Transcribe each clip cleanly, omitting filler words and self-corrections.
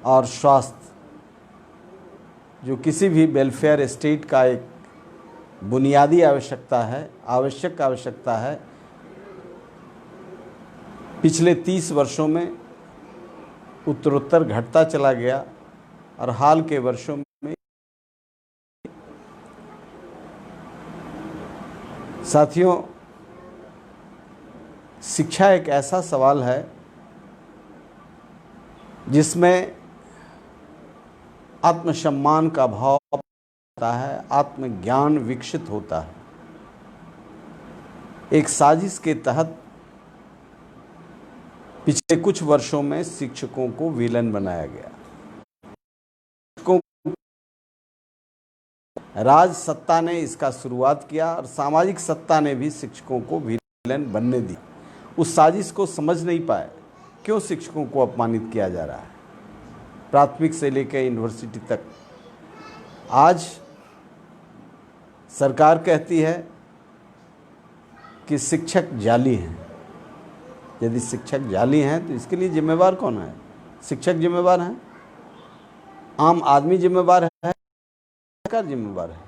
और स्वास्थ्य जो किसी भी वेलफेयर स्टेट का एक बुनियादी आवश्यक आवश्यकता है, पिछले 30 वर्षों में उत्तरोत्तर घटता चला गया और हाल के वर्षों में साथियों, शिक्षा एक ऐसा सवाल है जिसमें आत्मसम्मान का भाव होता है, आत्मज्ञान विकसित होता है। एक साजिश के तहत पिछले कुछ वर्षों में शिक्षकों को विलन बनाया गया। राज सत्ता ने इसका शुरुआत किया और सामाजिक सत्ता ने भी शिक्षकों को विलन बनने दी। उस साजिश को समझ नहीं पाए क्यों शिक्षकों को अपमानित किया जा रहा है, प्राथमिक से लेकर यूनिवर्सिटी तक। आज सरकार कहती है कि शिक्षक जाली हैं। यदि शिक्षक जाली हैं तो इसके लिए जिम्मेवार कौन है? शिक्षक जिम्मेवार हैं, आम आदमी जिम्मेवार है, सरकार जिम्मेवार है।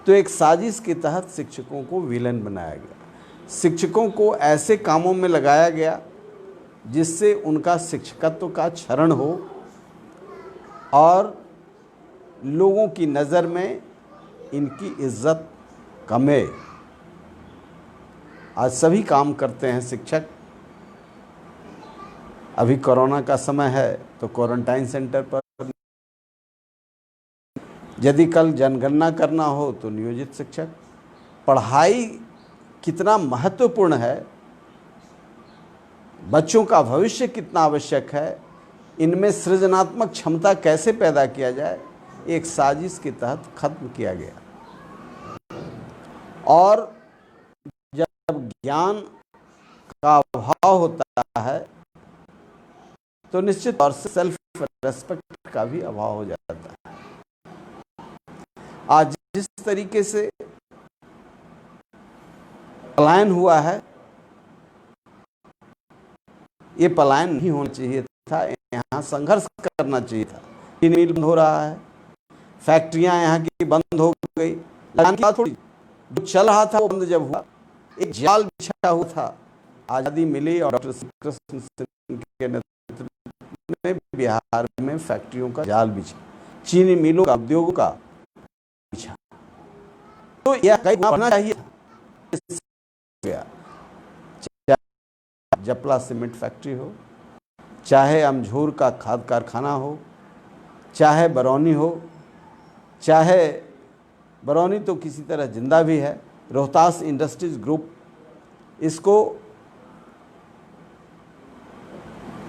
तो एक साजिश के तहत शिक्षकों को विलन बनाया गया। शिक्षकों को ऐसे कामों में लगाया गया जिससे उनका शिक्षकत्व का क्षरण हो और लोगों की नज़र में इनकी इज्जत कमे। आज सभी काम करते हैं शिक्षक। अभी कोरोना का समय है तो क्वारंटाइन सेंटर पर, यदि कल जनगणना करना हो तो नियोजित शिक्षक। पढ़ाई कितना महत्वपूर्ण है, बच्चों का भविष्य कितना आवश्यक है, इनमें सृजनात्मक क्षमता कैसे पैदा किया जाए, एक साजिश के तहत खत्म किया गया। और जब ज्ञान का अभाव होता है तो निश्चित तौर से सेल्फ रेस्पेक्ट का भी अभाव हो जाता है। आज जिस तरीके से पलायन हुआ है, ये पलायन नहीं होना चाहिए था। यहाँ संघर्ष करना चाहिए था। मिल बंद हो रहा है, फैक्ट्रियां यहाँ की बंद हो गई। थोड़ी जो चल रहा था वो बंद जब हुआ, एक जाल बिछा हुआ था। आजादी मिली और डॉक्टर कृष्ण सिंह के नेतृत्व में बिहार में फैक्ट्रियों का जाल बिछा, चीनी मिलों का, उद्योगों का बिछा। तो यह कहीं होना चाहिए। चाहे जपला सीमेंट फैक्ट्री हो, चाहे अमझूर का खाद कारखाना हो, चाहे बरौनी हो, चाहे बरौनी तो किसी तरह जिंदा भी है, रोहतास इंडस्ट्रीज ग्रुप, इसको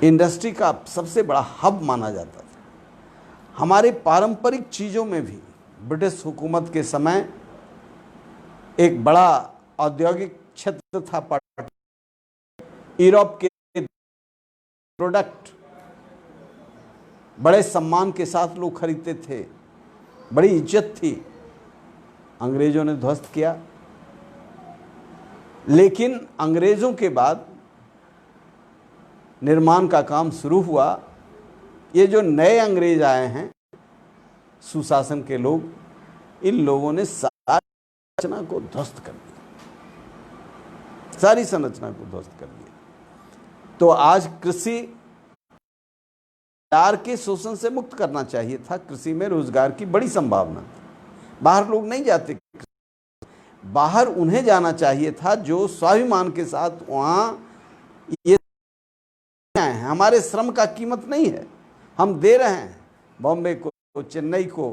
इंडस्ट्री का सबसे बड़ा हब माना जाता था। हमारे पारंपरिक चीज़ों में भी ब्रिटिश हुकूमत के समय एक बड़ा औद्योगिक क्षेत्र था। यूरोप के प्रोडक्ट बड़े सम्मान के साथ लोग खरीदते थे, बड़ी इज्जत थी। अंग्रेजों ने ध्वस्त किया, लेकिन अंग्रेजों के बाद निर्माण का काम शुरू हुआ। ये जो नए अंग्रेज आए हैं, सुशासन के लोग, इन लोगों ने सारी संरचना को ध्वस्त कर दिया, सारी संरचना को ध्वस्त कर दिया। तो आज कृषि के शोषण से मुक्त करना चाहिए था। कृषि में रोजगार की बड़ी संभावना थी। बाहर लोग नहीं जाते, बाहर उन्हें जाना चाहिए था जो स्वाभिमान के साथ वहां ये हैं। हमारे श्रम का कीमत नहीं है, हम दे रहे हैं बॉम्बे को, चेन्नई को,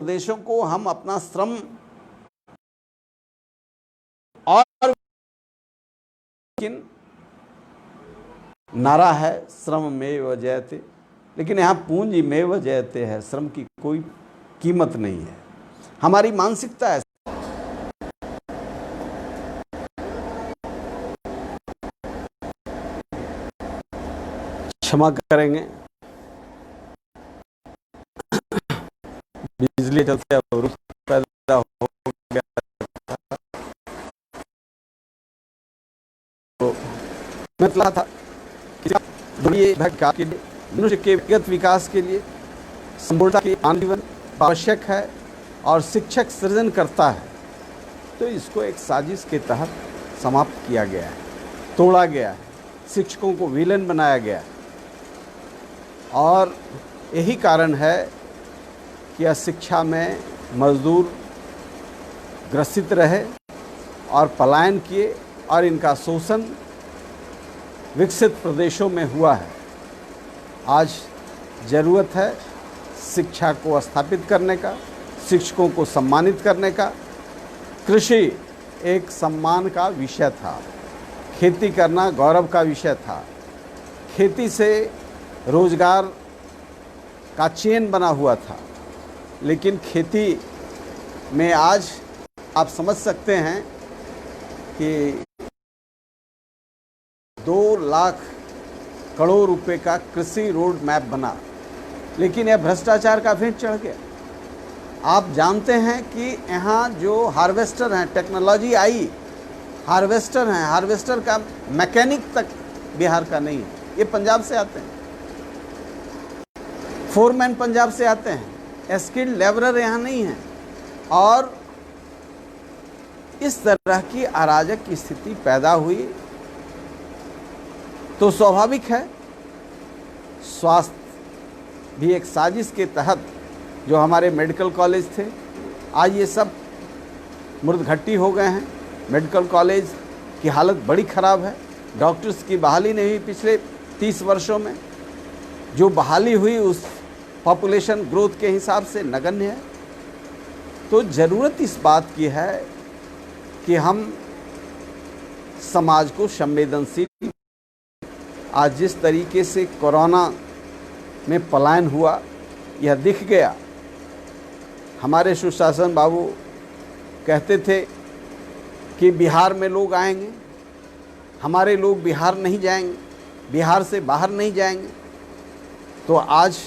प्रदेशों को हम अपना श्रम। और लेकिन नारा है श्रम मेव जयते, लेकिन यहाँ पूंजी मेव जयते है, श्रम की कोई कीमत नहीं है। हमारी मानसिकता है। क्षमा करेंगे, बिजली चलते पैदा हो गया तो मैं कहा था कि के लिए, मनुष्य के व्यक्तिगत विकास के लिए, संपूर्णता के मानव जीवन आवश्यक है और शिक्षक सृजन करता है। तो इसको एक साजिश के तहत समाप्त किया गया है, तोड़ा गया है, शिक्षकों को विलेन बनाया गया है। और यही कारण है कि अशिक्षा में मजदूर ग्रसित रहे और पलायन किए और इनका शोषण विकसित प्रदेशों में हुआ है। आज ज़रूरत है शिक्षा को स्थापित करने का, शिक्षकों को सम्मानित करने का। कृषि एक सम्मान का विषय था, खेती करना गौरव का विषय था। खेती से रोजगार का चेन बना हुआ था, लेकिन खेती में आज आप समझ सकते हैं कि 2 लाख करोड़ रुपए का कृषि रोड मैप बना, लेकिन यह भ्रष्टाचार का भेंट चढ़ गया। आप जानते हैं कि यहाँ जो हार्वेस्टर हैं, टेक्नोलॉजी आई, हार्वेस्टर हैं, हार्वेस्टर का मैकेनिक तक बिहार का नहीं है, ये पंजाब से आते हैं। फोरमैन पंजाब से आते हैं, स्किल्ड लेबरर यहाँ नहीं है। और इस तरह की अराजक की स्थिति पैदा हुई तो स्वाभाविक है स्वास्थ्य भी एक साजिश के तहत जो हमारे मेडिकल कॉलेज थे, आज ये सब मुर्दघट्टी हो गए हैं। मेडिकल कॉलेज की हालत बड़ी ख़राब है। डॉक्टर्स की बहाली नहीं हुई पिछले 30 वर्षों में। जो बहाली हुई उस पॉपुलेशन ग्रोथ के हिसाब से नगण्य है। तो ज़रूरत इस बात की है कि हम समाज को संवेदनशील, आज जिस तरीके से कोरोना में पलायन हुआ यह दिख गया। हमारे सुशासन बाबू कहते थे कि बिहार में लोग आएंगे, हमारे लोग बिहार नहीं जाएंगे, बिहार से बाहर नहीं जाएंगे। तो आज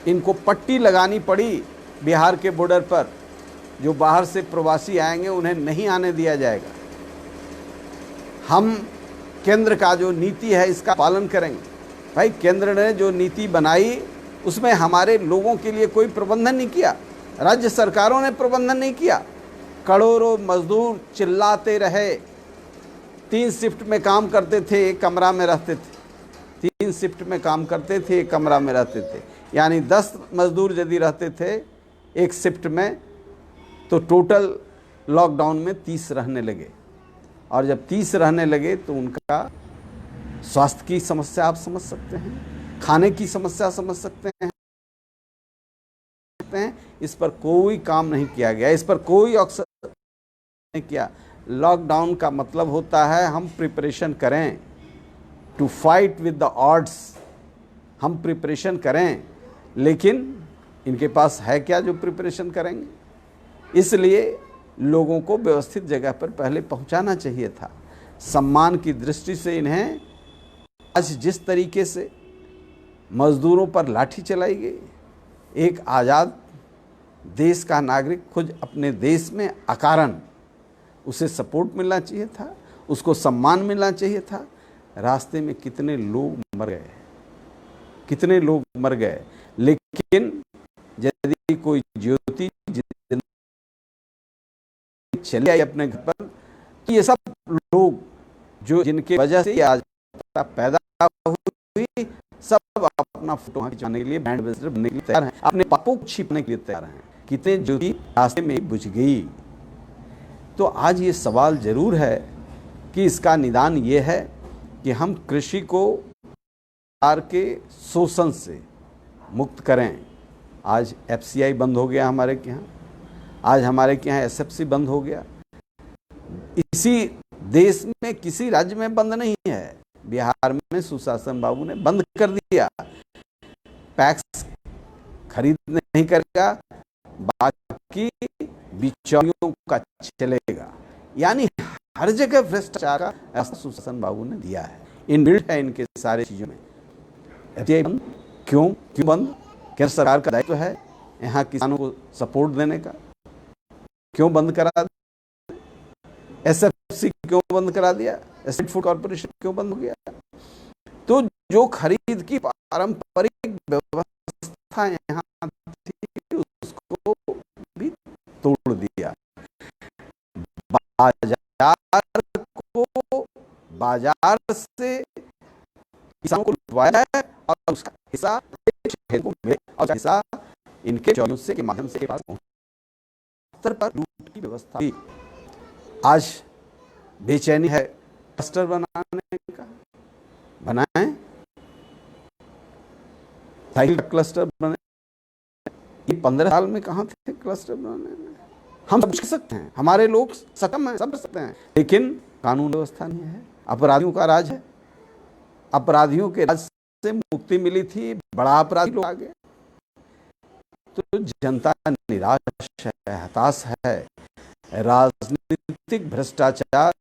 इनको पट्टी लगानी पड़ी बिहार के बॉर्डर पर। जो बाहर से प्रवासी आएंगे उन्हें नहीं आने दिया जाएगा। हम केंद्र का जो नीति है इसका पालन करेंगे। भाई, केंद्र ने जो नीति बनाई उसमें हमारे लोगों के लिए कोई प्रबंधन नहीं किया, राज्य सरकारों ने प्रबंधन नहीं किया। करोड़ों मजदूर चिल्लाते रहे, 3 शिफ्ट में काम करते थे, एक कमरा में रहते थे। 3 शिफ्ट में काम करते थे, एक कमरा में रहते थे। यानी 10 मजदूर यदि रहते थे एक शिफ्ट में, तो टोटल लॉकडाउन में 30 रहने लगे। और जब 30 रहने लगे तो उनका स्वास्थ्य की समस्या आप समझ सकते हैं, खाने की समस्या समझ सकते हैं। इस पर कोई काम नहीं किया गया, इस पर कोई ऑक्सीजन नहीं किया। लॉकडाउन का मतलब होता है हम प्रिपरेशन करें to fight with the odds, हम प्रिपरेशन करें। लेकिन इनके पास है क्या जो प्रिपरेशन करेंगे? इसलिए लोगों को व्यवस्थित जगह पर पहले पहुंचाना चाहिए था। सम्मान की दृष्टि से इन्हें आज जिस तरीके से मजदूरों पर लाठी चलाई गई, एक आज़ाद देश का नागरिक खुद अपने देश में अकारण उसे सपोर्ट मिलना चाहिए था, उसको सम्मान मिलना चाहिए था। रास्ते में कितने लोग मर गए, कितने लोग मर गए। लेकिन यदि कोई ज्योति चले आई अपने घर पर, तो ये सब लोग जो जिनके वजह से आज पैदा हुई, सब अपना फोटो खिंचाने के लिए, ब्रांड एम्बेसडर बनने के लिए तैयार हैं, अपने पापों को छिपने के लिए तैयार हैं। कितने ज्योति रास्ते में बुझ गई। तो आज ये सवाल जरूर है कि इसका निदान ये है कि हम कृषि को सरकार के शोषण से मुक्त करें। आज FCI बंद हो गया हमारे के यहाँ, आज हमारे के यहाँ SFC बंद हो गया। इसी देश में किसी राज्य में बंद नहीं है, बिहार में सुशासन बाबू ने बंद कर दिया। पैक्स खरीद नहीं करेगा, बाकी बिचौलियों का चलेगा। यानी हर जगह भ्रष्टाचार का रास्ता सुशासन बाबू ने दिया है, इनबिल्ट है इनके सारे चीजों में। FCI बंद क्यों बंद? केंद्र सरकार का दायित्व है यहाँ किसानों को सपोर्ट देने का, क्यों बंद करा? SFC क्यों बंद करा दिया? स्टेट फूड कॉर्पोरेशन क्यों बंद हो गया? तो जो खरीद की पारंपरिक व्यवस्था यहाँ थी उसको भी तोड़ दिया। बाजार से किसानों को लुटवाया है और उसका हिस्सा को मिले और हिस्सा इनके चौसे के माध्यम से पास स्तर पर लूट की व्यवस्था भी। आज बेचैनी है क्लस्टर बनाने का, बनाएं साइकिल का क्लस्टर बने। ये 15 साल में कहाँ थे क्लस्टर बनाने में? हम सब कर सकते हैं, हमारे लोग सक्षम हैं, सब कर सकते हैं, लेकिन कानून व्यवस्था नहीं है, अपराधियों का राज है। अपराधियों के राज से मुक्ति मिली थी, बड़ा अपराधी लोग आ गए। तो जनता निराश है, हताश है। राजनीतिक भ्रष्टाचार,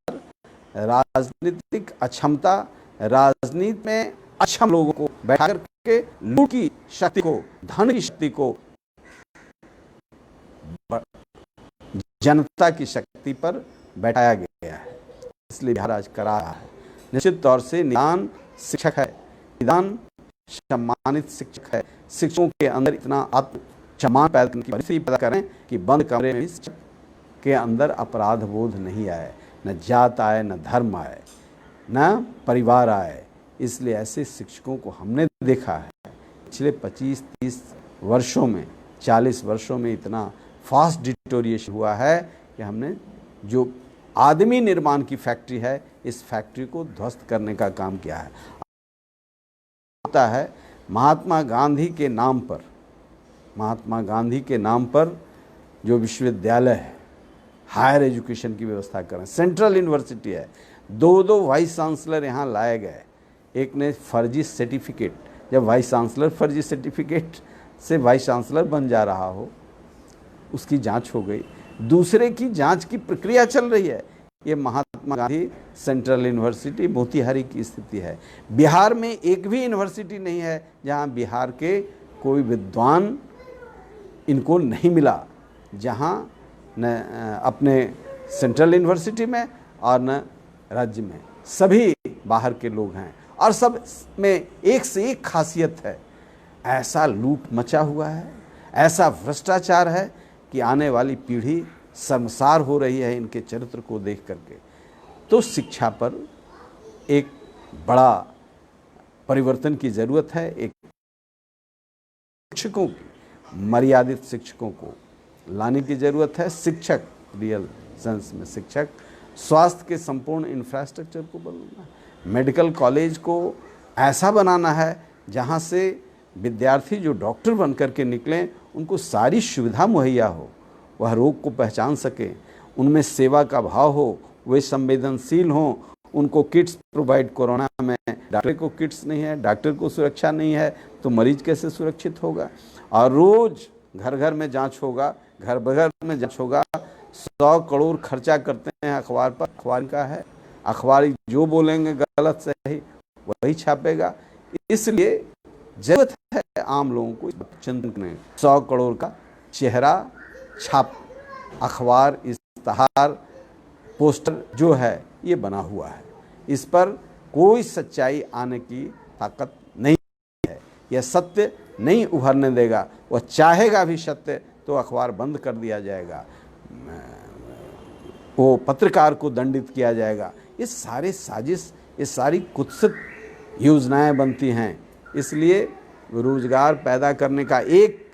राजनीतिक अक्षमता, राजनीति में अक्षम लोगों को बैठा करके लूट की शक्ति को, धन की शक्ति को जनता की शक्ति पर बैठाया गया है। इसलिए बिहार आज करा रहा है। निश्चित तौर से निदान शिक्षक है, निदान सम्मानित शिक्षक है। शिक्षकों के अंदर इतना आत्म सम्मान पैदा करने की परिस्थिति पैदा करें कि बंद कमरे में शिक्षक के अंदर अपराध बोध नहीं आए, न जात आए, न धर्म आए, न परिवार आए। इसलिए ऐसे शिक्षकों को हमने देखा है पिछले 25-30 वर्षों में, 40 वर्षों में इतना फास्ट डिटोरिएशन हुआ है कि हमने जो आदमी निर्माण की फैक्ट्री है, इस फैक्ट्री को ध्वस्त करने का काम किया है। होता है महात्मा गांधी के नाम पर, महात्मा गांधी के नाम पर जो विश्वविद्यालय है, हायर एजुकेशन की व्यवस्था करें, सेंट्रल यूनिवर्सिटी है, 2 वाइस चांसलर यहाँ लाए गए। एक ने फर्जी सर्टिफिकेट, जब वाइस चांसलर फर्जी सर्टिफिकेट से वाइस चांसलर बन जा रहा हो, उसकी जांच हो गई, दूसरे की जांच की प्रक्रिया चल रही है। ये महात्मा गांधी सेंट्रल यूनिवर्सिटी मोतिहारी की स्थिति है। बिहार में एक भी यूनिवर्सिटी नहीं है जहां बिहार के कोई विद्वान इनको नहीं मिला, जहां न अपने सेंट्रल यूनिवर्सिटी में और न राज्य में, सभी बाहर के लोग हैं और सब में एक से एक खासियत है। ऐसा लूट मचा हुआ है, ऐसा भ्रष्टाचार है कि आने वाली पीढ़ी शर्मसार हो रही है इनके चरित्र को देख करके। तो शिक्षा पर एक बड़ा परिवर्तन की ज़रूरत है। एक शिक्षकों की, मर्यादित शिक्षकों को लाने की ज़रूरत है। शिक्षक, रियल सेंस में शिक्षक, स्वास्थ्य के संपूर्ण इंफ्रास्ट्रक्चर को बनाना है। मेडिकल कॉलेज को ऐसा बनाना है जहाँ से विद्यार्थी जो डॉक्टर बन करके निकलें, उनको सारी सुविधा मुहैया हो, वह रोग को पहचान सके, उनमें सेवा का भाव हो, वे संवेदनशील हों, उनको किट्स प्रोवाइड। कोरोना में डॉक्टर को किट्स नहीं है, डॉक्टर को सुरक्षा नहीं है, तो मरीज कैसे सुरक्षित होगा? और रोज़ घर घर में जांच होगा, घर बघर में जांच होगा। 100 करोड़ खर्चा करते हैं अखबार पर, अखबार का है, अखबार जो बोलेंगे गलत सही वही छापेगा। इसलिए जरूरत है आम लोगों को चिंतन में 100 करोड़ का चेहरा छाप, अखबार, इश्तहार, पोस्टर जो है ये बना हुआ है। इस पर कोई सच्चाई आने की ताकत नहीं है। यह सत्य नहीं उभरने देगा। वह चाहेगा भी सत्य तो अखबार बंद कर दिया जाएगा, वो पत्रकार को दंडित किया जाएगा। ये सारे साजिश, ये सारी कुत्सित योजनाएं बनती हैं। इसलिए रोजगार पैदा करने का एक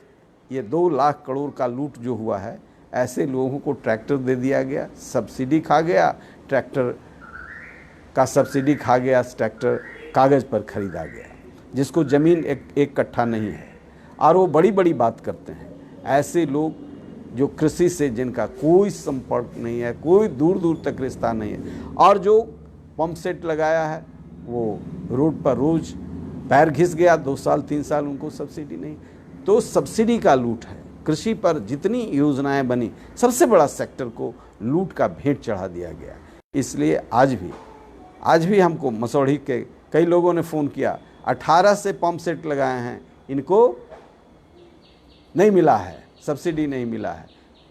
ये 2 लाख करोड़ का लूट जो हुआ है, ऐसे लोगों को ट्रैक्टर दे दिया गया, सब्सिडी खा गया, ट्रैक्टर का सब्सिडी खा गया, ट्रैक्टर कागज़ पर खरीदा गया, जिसको ज़मीन एक कट्ठा नहीं है, और वो बड़ी बड़ी बात करते हैं। ऐसे लोग जो कृषि से जिनका कोई संपर्क नहीं है, कोई दूर दूर तक रिश्ता नहीं है, और जो पंप सेट लगाया है वो रोड पर रोज पैर घिस गया, 2 साल 3 साल उनको सब्सिडी नहीं। तो सब्सिडी का लूट है। कृषि पर जितनी योजनाएं बनी, सबसे बड़ा सेक्टर को लूट का भेंट चढ़ा दिया गया। इसलिए आज भी हमको मसौढ़ी के कई लोगों ने फ़ोन किया, 18 से पंप सेट लगाए हैं, इनको नहीं मिला है, सब्सिडी नहीं मिला है।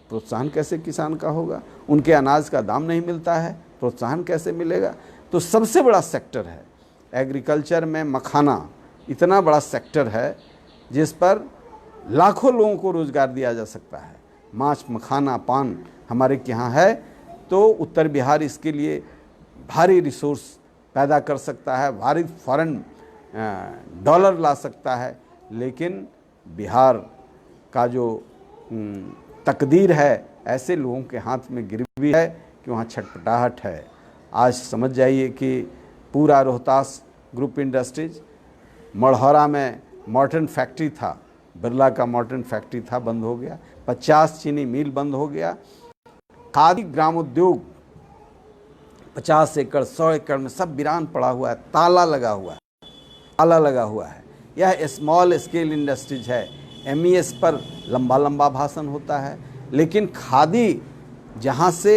प्रोत्साहन कैसे किसान का होगा? उनके अनाज का दाम नहीं मिलता है, प्रोत्साहन कैसे मिलेगा? तो सबसे बड़ा सेक्टर है एग्रीकल्चर में। मखाना इतना बड़ा सेक्टर है जिस पर लाखों लोगों को रोज़गार दिया जा सकता है। मांस, मखाना, पान हमारे यहाँ है, तो उत्तर बिहार इसके लिए भारी रिसोर्स पैदा कर सकता है, भारी फॉरेन डॉलर ला सकता है। लेकिन बिहार का जो तकदीर है ऐसे लोगों के हाथ में गिरी हुई है कि वहाँ छटपटाहट है। आज समझ जाइए कि पूरा रोहतास ग्रुप इंडस्ट्रीज, मढ़ौरा में मॉर्टन फैक्ट्री था, बिरला का मॉर्टन फैक्ट्री था, बंद हो गया। 50 चीनी मिल बंद हो गया। खादी ग्रामोद्योग 50 एकड़ 100 एकड़ में सब वीरान पड़ा हुआ है, ताला लगा हुआ है, ताला लगा हुआ है। यह स्मॉल स्केल इंडस्ट्रीज है। MES पर लंबा लंबा भाषण होता है, लेकिन खादी जहाँ से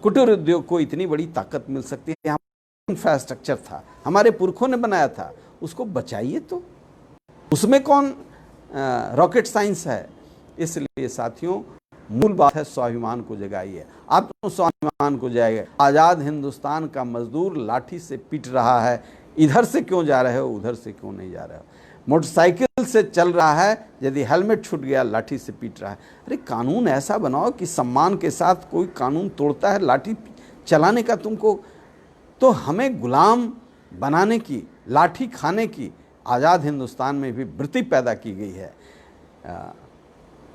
कुटीर उद्योग को इतनी बड़ी ताकत मिल सकती है, यहाँ इंफ्रास्ट्रक्चर था, हमारे पुरखों ने बनाया था, उसको बचाइए। तो उसमें कौन रॉकेट साइंस है। इसलिए साथियों, मूल बात है स्वाभिमान को जगाइए। आप तो स्वाभिमान को जगाइए। आज़ाद हिंदुस्तान का मजदूर लाठी से पीट रहा है, इधर से क्यों जा रहे हो, उधर से क्यों नहीं जा रहे हो। मोटरसाइकिल से चल रहा है, यदि हेलमेट छूट गया लाठी से पीट रहा है। अरे कानून ऐसा बनाओ कि सम्मान के साथ कोई कानून तोड़ता है लाठी चलाने का तुमको, तो हमें गुलाम बनाने की, लाठी खाने की आज़ाद हिंदुस्तान में भी वृत्ति पैदा की गई है।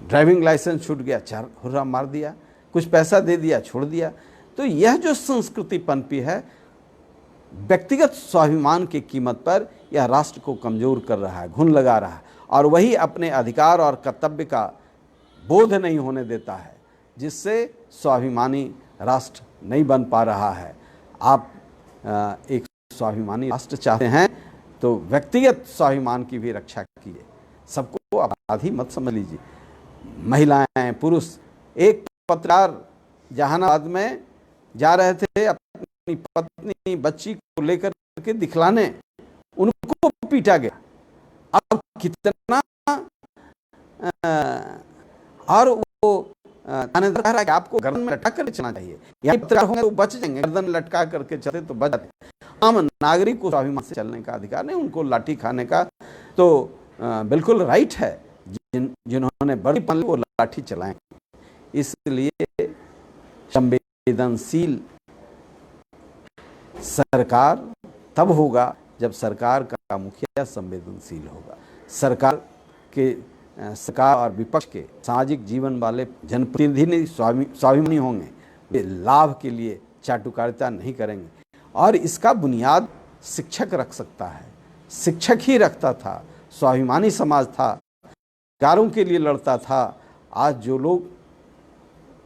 ड्राइविंग लाइसेंस छूट गया, 4 हुर्रा मार दिया, कुछ पैसा दे दिया, छोड़ दिया। तो यह जो संस्कृति पनपी है, व्यक्तिगत स्वाभिमान की कीमत पर यह राष्ट्र को कमज़ोर कर रहा है, घुन लगा रहा है, और वही अपने अधिकार और कर्तव्य का बोध नहीं होने देता है, जिससे स्वाभिमानी राष्ट्र नहीं बन पा रहा है। आप एक स्वाभिमानी राष्ट्र चाहते हैं तो व्यक्तिगत स्वाभिमान की भी रक्षा कीजिए। सबको अपराधी मत समझ लीजिए। महिलाएं, पुरुष, एक पत्रकार जहानाबाद में जा रहे थे अपनी पत्नी, बच्ची को लेकर के दिखलाने, उनको पीटा गया। अब कितना और वो थानेदार कह रहा है कि आपको गर्दन में लटका कर चलना चाहिए। यहाँ पत्रकार होंगे तो बच जाएंगे, गर्दन लटका करके चलते तो बच जाते। आम नागरिक को स्वाभिमान से चलने का अधिकार नहीं, उनको लाठी खाने का तो बिल्कुल राइट है। जिन्होंने बड़ी पन वो लाठी चलाएं। इसलिए संवेदनशील सरकार तब होगा जब सरकार का मुखिया संवेदनशील होगा। सरकार और विपक्ष के सामाजिक जीवन वाले जनप्रतिनिधि स्वाभिमानी होंगे, वे लाभ के लिए चाटुकारिता नहीं करेंगे। और इसका बुनियाद शिक्षक रख सकता है। शिक्षक ही रखता था, स्वाभिमानी समाज था, अधिकारों के लिए लड़ता था। आज जो लोग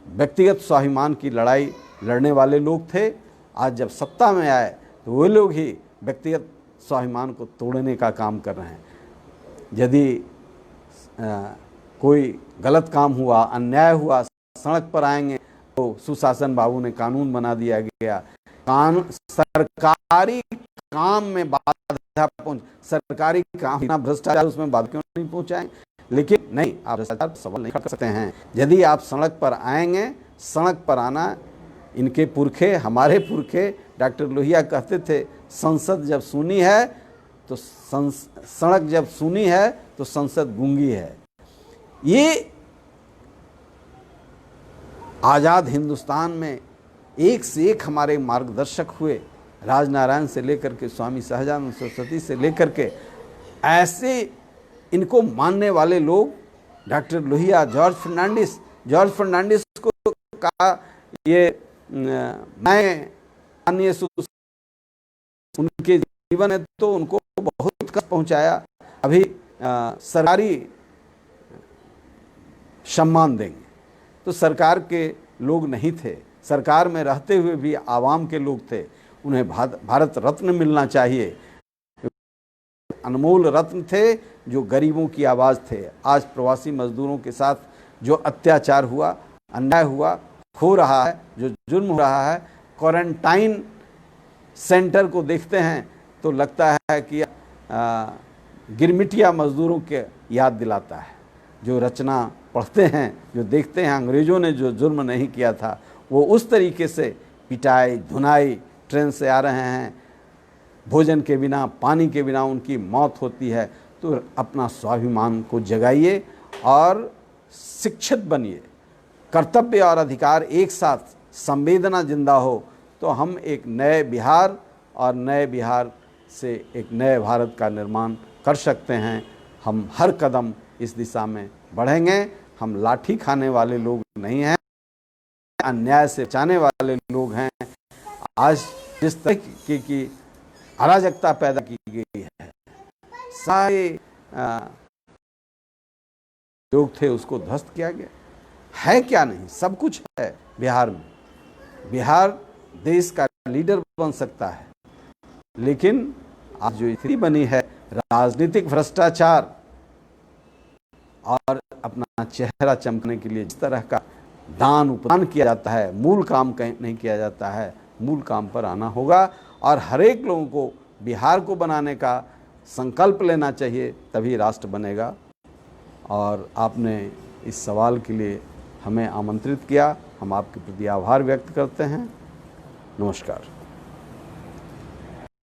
व्यक्तिगत स्वाभिमान की लड़ाई लड़ने वाले लोग थे, आज जब सत्ता में आए तो वो लोग ही व्यक्तिगत स्वाभिमान को तोड़ने का काम कर रहे हैं। यदि कोई गलत काम हुआ, अन्याय हुआ, सड़क पर आएंगे तो सुशासन बाबू ने कानून बना दिया गया। सरकारी काम में बाधा पहुंच, सरकारी काम भ्रष्टाचार, उसमें बाधा क्यों नहीं पहुंचाएं। लेकिन नहीं, आप भ्रष्टाचार सवाल नहीं कर सकते हैं। यदि आप सड़क पर आएंगे, सड़क पर आना, इनके पुरखे, हमारे पुरखे डॉक्टर लोहिया कहते थे, संसद जब सुनी है तो सड़क जब सुनी है तो संसद गूंगी है। ये आज़ाद हिंदुस्तान में एक से एक हमारे मार्गदर्शक हुए, राजनारायण से लेकर के स्वामी सहजानंद सरस्वती से लेकर के ऐसे इनको मानने वाले लोग, डॉक्टर लोहिया, जॉर्ज फर्नांडिस को कहा ये मैं माननीय उनके जीवन में तो उनको बहुत कष्ट पहुंचाया, अभी सरकारी सम्मान देंगे। तो सरकार के लोग नहीं थे, सरकार में रहते हुए भी आवाम के लोग थे, उन्हें भारत रत्न मिलना चाहिए। अनमोल रत्न थे जो गरीबों की आवाज़ थे। आज प्रवासी मजदूरों के साथ जो अत्याचार हुआ, अन्याय हुआ, हो रहा है, जो जुर्म हो रहा है, क्वारंटाइन सेंटर को देखते हैं तो लगता है कि गिरमिटिया मजदूरों के याद दिलाता है। जो रचना पढ़ते हैं, जो देखते हैं, अंग्रेज़ों ने जो जुर्म नहीं किया था वो उस तरीके से पिटाई, धुनाई, ट्रेन से आ रहे हैं, भोजन के बिना, पानी के बिना उनकी मौत होती है। तो अपना स्वाभिमान को जगाइए और शिक्षित बनिए। कर्तव्य और अधिकार एक साथ, संवेदना जिंदा हो तो हम एक नए बिहार और नए बिहार से एक नए भारत का निर्माण कर सकते हैं। हम हर कदम इस दिशा में बढ़ेंगे। हम लाठी खाने वाले लोग नहीं हैं, अन्याय से बचाने वाले लोग हैं। आज जिस तरह की अराजकता पैदा की गई है, सारे लोग थे उसको ध्वस्त किया गया। है क्या नहीं, सब कुछ है बिहार में। बिहार देश का लीडर बन सकता है, लेकिन आज जो स्थिति बनी है, राजनीतिक भ्रष्टाचार और अपना चेहरा चमकने के लिए जिस तरह का दान उपदान किया जाता है, मूल काम कहीं नहीं किया जाता है। मूल काम पर आना होगा और हर एक लोगों को बिहार को बनाने का संकल्प लेना चाहिए, तभी राष्ट्र बनेगा। और आपने इस सवाल के लिए हमें आमंत्रित किया, हम आपके प्रति आभार व्यक्त करते हैं। नमस्कार।